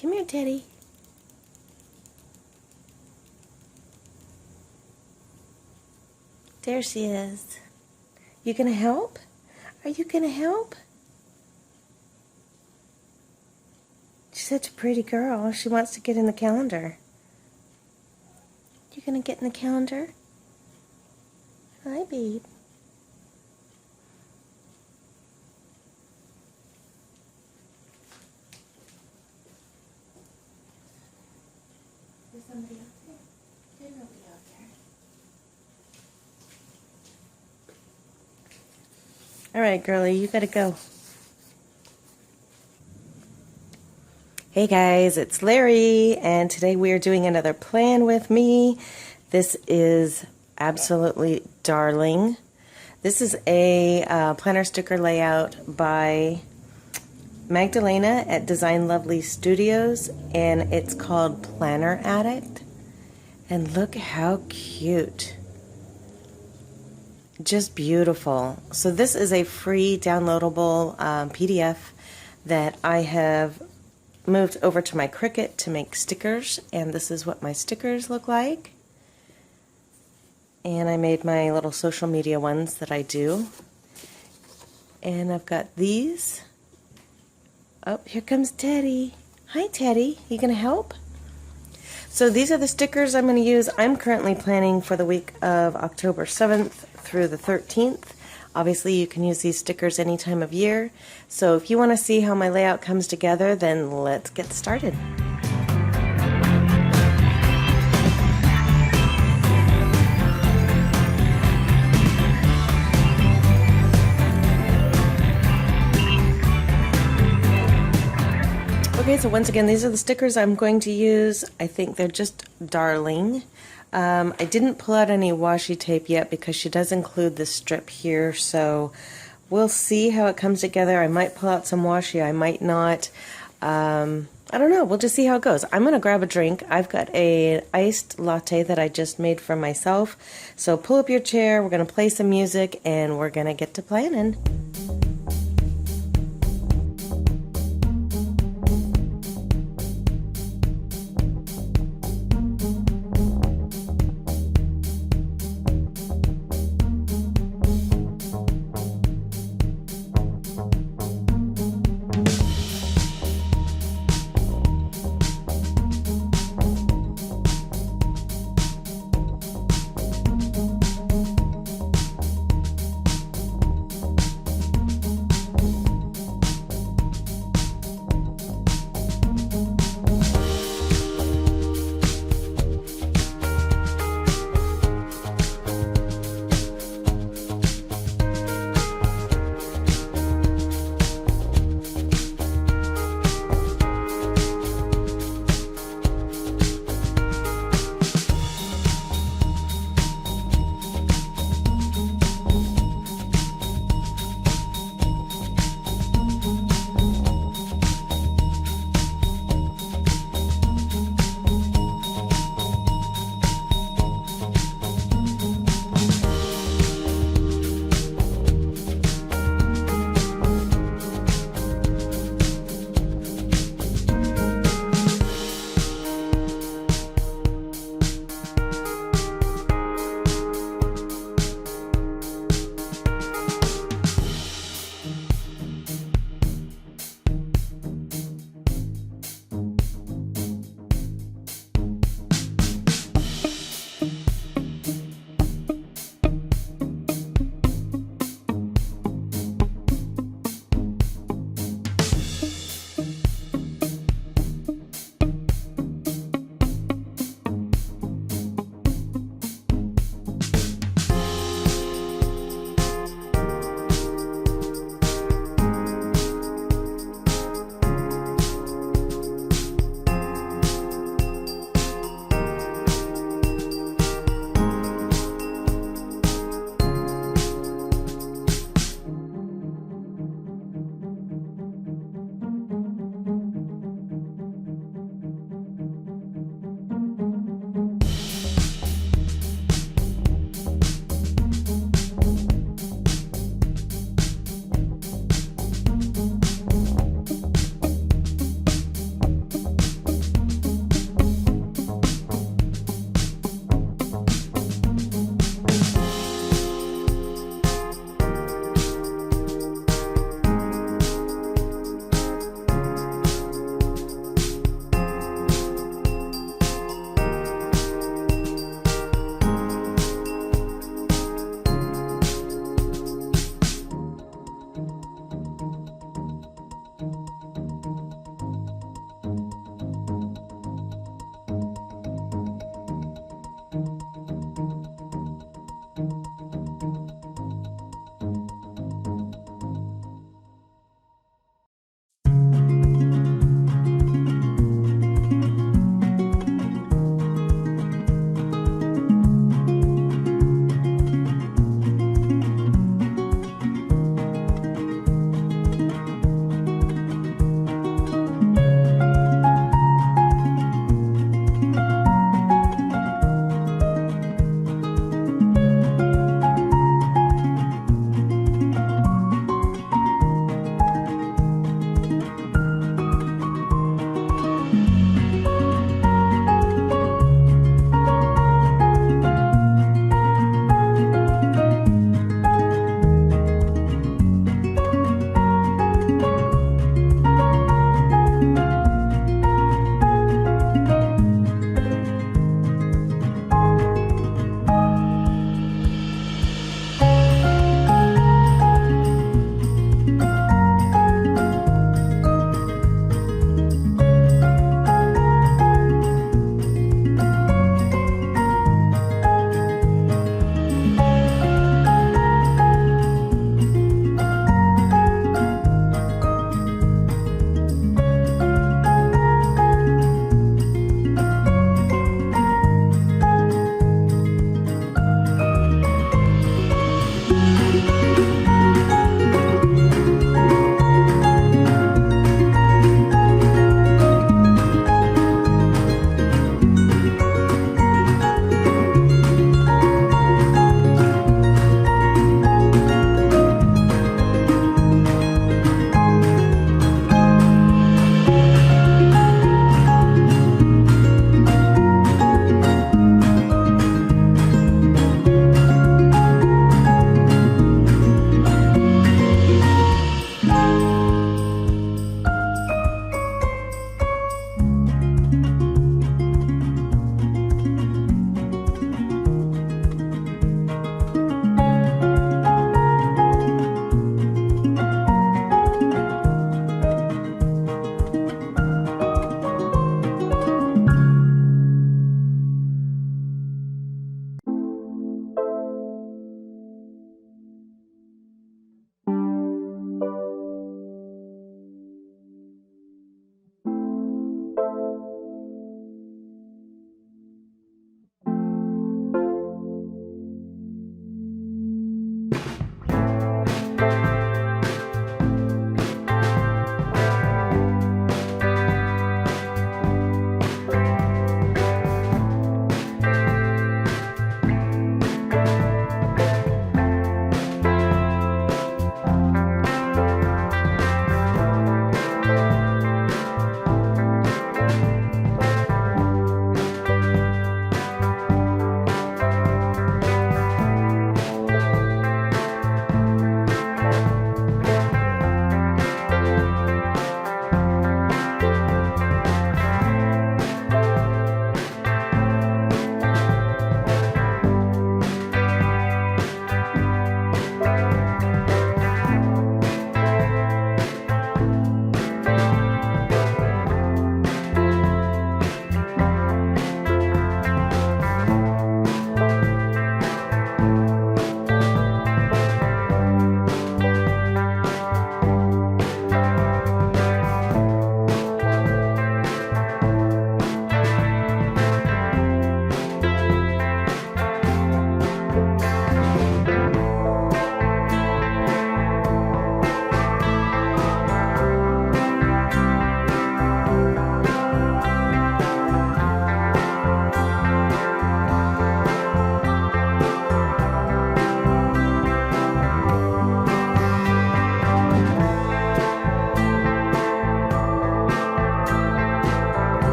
Come here, Teddy. There she is. You gonna help? Are you gonna help? She's such a pretty girl. She wants to get in the calendar. You gonna get in the calendar? Hi, babe. There's somebody out there. There's nobody out there. All right, girlie, you gotta go. Hey guys, it's Larry, and today we are doing another plan with me. This is absolutely darling. This is a planner sticker layout by Magdelena at Design Lovely Studios, and it's called Planner Addict. And look how cute. Just beautiful. So this is a free downloadable PDF that I have moved over to my Cricut to make stickers, and this is what my stickers look like. And I made my little social media ones that I do. And I've got these. Oh, here comes Teddy. Hi, Teddy. You gonna help? So these are the stickers I'm going to use. I'm currently planning for the week of October 7th through the 13th. Obviously, you can use these stickers any time of year. So if you want to see how my layout comes together, then let's get started. Okay, so once again, these are the stickers I'm going to use. I think they're just darling. I didn't pull out any washi tape yet because she does include this strip here, so we'll see how it comes together. I might pull out some washi, I might not. I don't know, we'll just see how it goes. I'm going to grab a drink. I've got an iced latte that I just made for myself. So pull up your chair, we're going to play some music, and we're going to get to planning.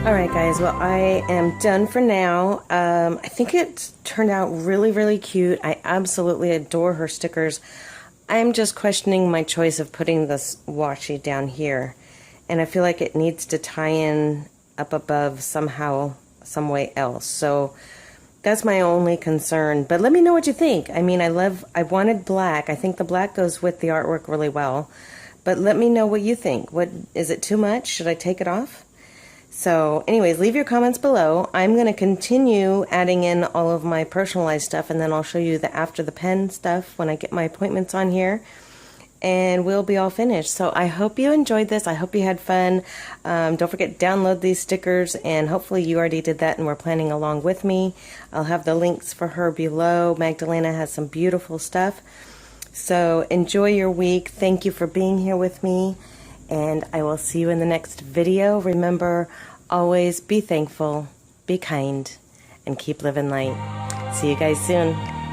Alright guys, well I am done for now. I think it turned out really, really cute. I absolutely adore her stickers. I'm just questioning my choice of putting this washi down here. And I feel like it needs to tie in up above somehow, some way else. So that's my only concern. But let me know what you think. I mean, I wanted black. I think the black goes with the artwork really well. But let me know what you think. Is it too much? Should I take it off? So anyways, leave your comments below. I'm going to continue adding in all of my personalized stuff, and then I'll show you the after the pen stuff when I get my appointments on here. And we'll be all finished. So I hope you enjoyed this. I hope you had fun. Don't forget to download these stickers, and hopefully you already did that and were planning along with me. I'll have the links for her below. Magdelena has some beautiful stuff. So enjoy your week. Thank you for being here with me, and I will see you in the next video. Remember, always be thankful, be kind, and keep living light. See you guys soon.